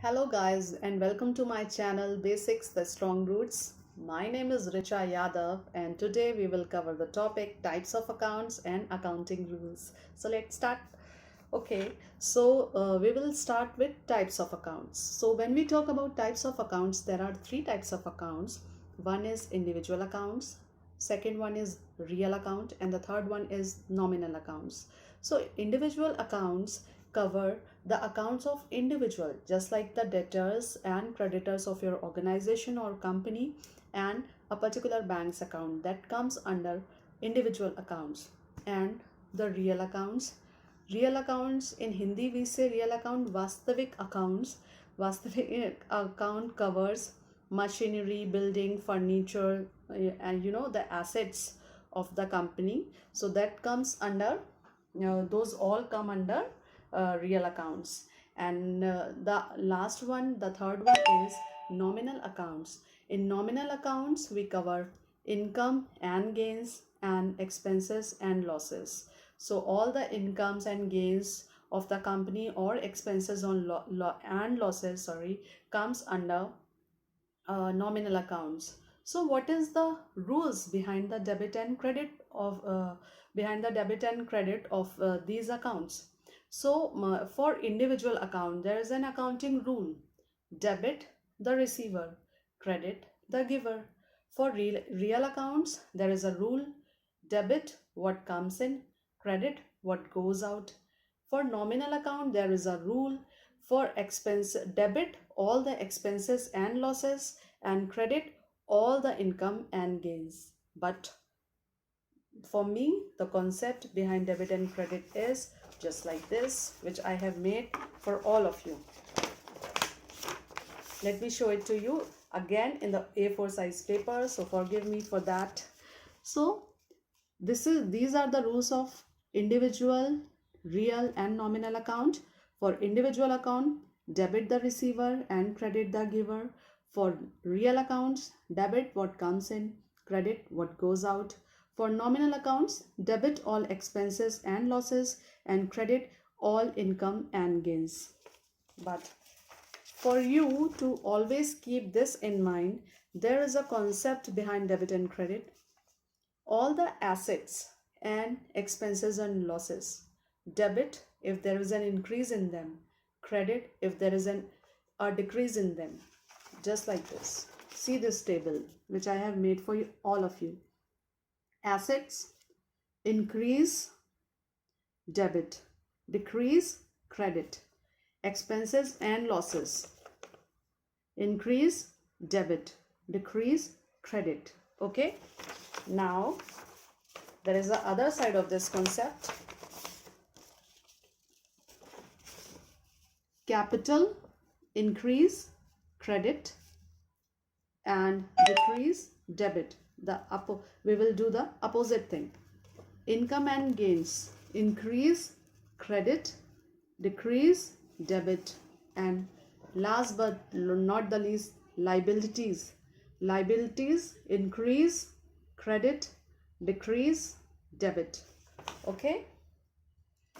Hello guys and welcome to my channel Basics the Strong Roots. My name is Richa Yadav and today we will cover the topic types of accounts and accounting rules. So let's start. We will start with types of accounts. So when we talk about types of accounts, there are three types of accounts. One is individual accounts, second one is real account, and the third one is nominal accounts. So individual accounts cover the accounts of individual, just like the debtors and creditors of your organization or company, and a particular bank's account that comes under individual accounts. And the real accounts, in Hindi we say real account, vastavik accounts. Vastavik account covers machinery, building, furniture, and the assets of the company. So that comes under, those all come under real accounts. And the last one, the third one, is nominal accounts. In nominal accounts we cover income and gains and expenses and losses. So all the incomes and gains of the company or expenses on and losses comes under nominal accounts. So what is the rules behind the debit and credit of these accounts? So for individual account, there is an accounting rule: debit the receiver, credit the giver. For real accounts, there is a rule: debit what comes in, credit what goes out. For nominal account, there is a rule: for expense, debit all the expenses and losses, and credit all the income and gains. But for me, the concept behind debit and credit is just like this, which I have made for all of you. Let me show it to you again in the A4 size paper, so forgive me for that. So these are the rules of individual, real and nominal account. For individual account, debit the receiver and credit the giver. For real accounts, debit what comes in, credit what goes out. For nominal accounts, debit all expenses and losses and credit all income and gains. But for you to always keep this in mind, there is a concept behind debit and credit. All the assets and expenses and losses: debit if there is an increase in them, credit if there is a decrease in them. Just like this. See this table which I have made for you, all of you. Assets increase, debit; decrease, credit; expenses and losses increase, debit; decrease, credit. Okay, now there is the other side of this concept: capital increase, credit, and decrease, debit. We will do the opposite thing. Income and gains: increase, credit; decrease, debit; and last but not the least, liabilities increase, credit; decrease, debit. Okay,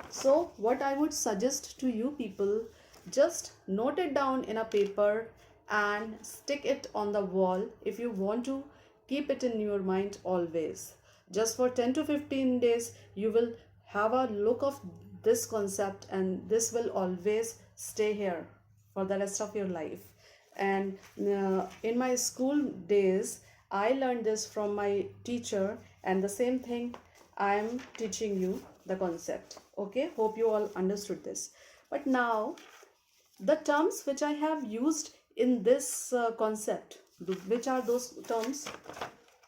so what I would suggest to you people, just note it down in a paper and stick it on the wall if you want to keep it in your mind always. Just for 10 to 15 days you will have a look of this concept, and this will always stay here for the rest of your life. And in my school days I learned this from my teacher, and the same thing I am teaching you the concept. Okay, hope you all understood this. But now the terms which I have used in this concept, which are those terms?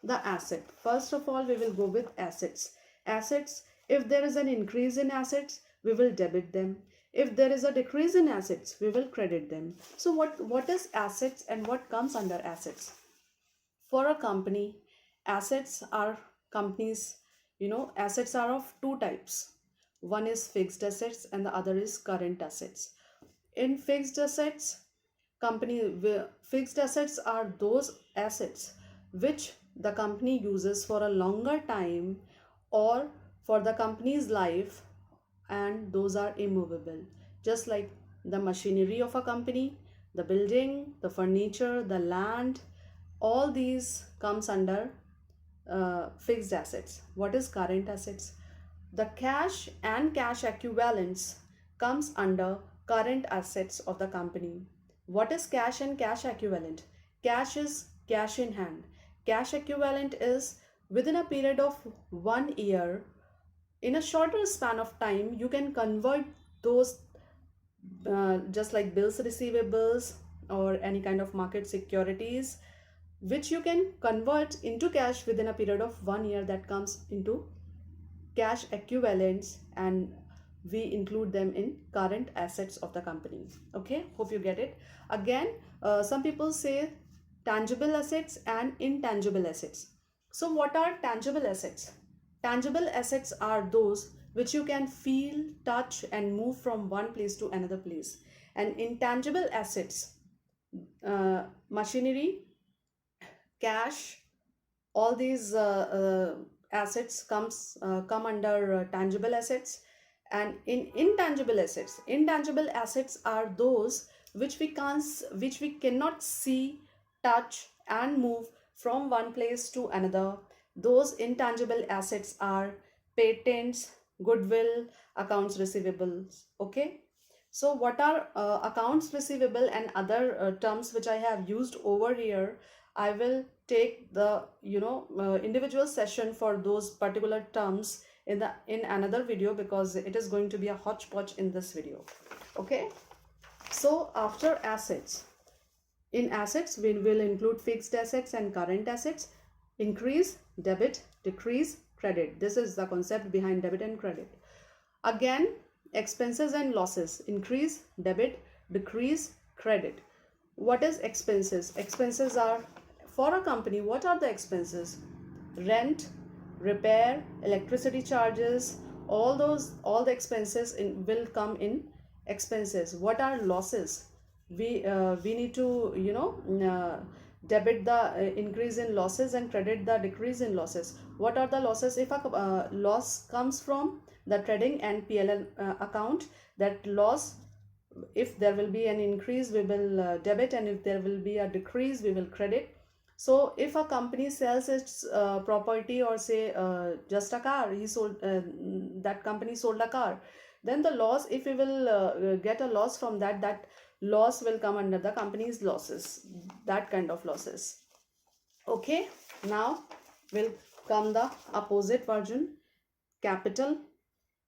The asset. First of all, we will go with assets. Assets, if there is an increase in assets, we will debit them. If there is a decrease in assets, we will credit them. So what is assets and what comes under assets? For a company, assets are companies, assets are of two types. One is fixed assets and the other is current assets. In fixed assets, fixed assets are those assets which the company uses for a longer time or for the company's life, and those are immovable, just like the machinery of a company, the building, the furniture, the land, all these comes under fixed assets. What is current assets? The cash and cash equivalents comes under current assets of the company. What is cash and cash equivalent? Cash is cash in hand. Cash equivalent is within a period of 1 year, in a shorter span of time, you can convert those just like bills receivables or any kind of market securities, which you can convert into cash within a period of 1 year, that comes into cash equivalents, and we include them in current assets of the company. Okay, hope you get it. Again, some people say tangible assets and intangible assets. So what are tangible assets? Tangible assets are those which you can feel, touch, and move from one place to another place. And intangible assets, machinery, cash, all these assets come under tangible assets. And in intangible assets are those which we cannot see, touch, and move from one place to another. Those intangible assets are patents, goodwill, accounts receivables. Okay, so what are accounts receivable and other terms which I have used over here? I will take the individual session for those particular terms in another video, because it is going to be a hodgepodge in this video. Okay, so after assets, in assets we will include fixed assets and current assets. Increase, debit, decrease, credit. This is the concept behind debit and credit. Again, expenses and losses. Increase, debit, decrease, credit. What is expenses? Expenses are, for a company, what are the expenses? Rent, repair, electricity charges, all the expenses will come in expenses. What are losses? We need to debit the increase in losses and credit the decrease in losses. What are the losses? If a loss comes from the trading and PLN account, that loss, if there will be an increase, we will debit, and if there will be a decrease, we will credit. So if a company sells its property, or say just a car, that company sold a car, then the loss, if we will get a loss from that loss will come under the company's losses, that kind of losses. Okay, now will come the opposite version. Capital,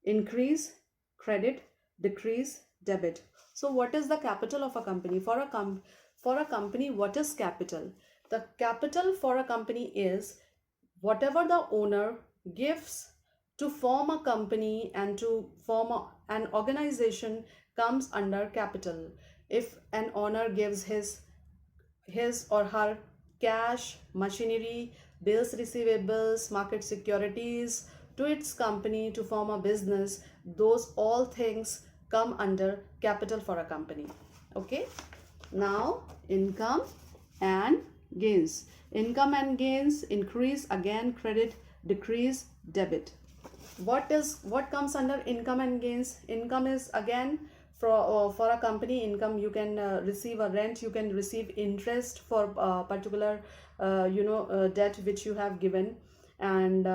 increase, credit, decrease, debit. So what is the capital of a company? For a company, what is capital? The capital for a company is whatever the owner gives to form a company and to form an organization comes under capital. If an owner gives his or her cash, machinery, bills receivables, market securities to its company to form a business, those all things come under capital for a company. Okay, now income and gains. Income and gains, increase, again credit, decrease, debit. What comes under income and gains? Income is again for a company. Income, you can receive a rent, you can receive interest for a particular debt which you have given. And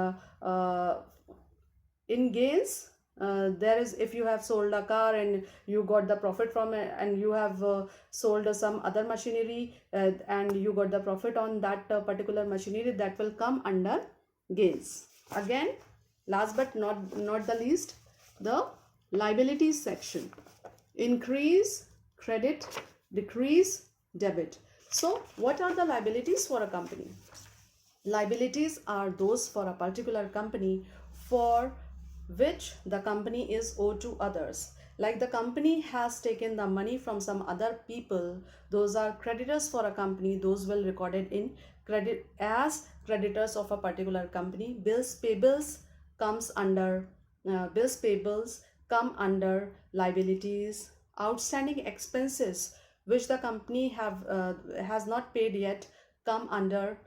in gains, there is, if you have sold a car and you got the profit from it, and you have sold some other machinery and you got the profit on that particular machinery, that will come under gains. Again, last but not the least, the liabilities section. Increase, credit, decrease, debit. So what are the liabilities for a company? Liabilities are those for a particular company for which the company is owed to others. Like the company has taken the money from some other people, those are creditors for a company. Those will recorded in credit as creditors of a particular company. Bills payables comes under bills payables come under liabilities. Outstanding expenses which the company has not paid yet come under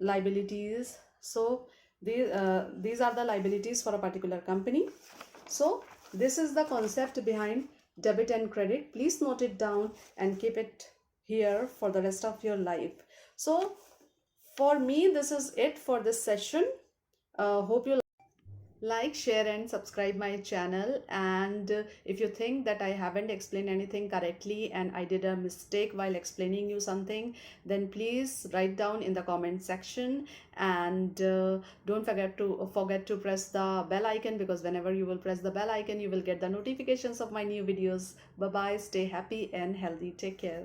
liabilities. So these are the liabilities for a particular company. So this is the concept behind debit and credit. Please note it down and keep it here for the rest of your life. So for me, this is it for this session. Hope you like, share and subscribe my channel. And if you think that I haven't explained anything correctly and I did a mistake while explaining you something, then please write down in the comment section. And don't forget to press the bell icon, because whenever you will press the bell icon, you will get the notifications of my new videos. Bye bye, stay happy and healthy, take care.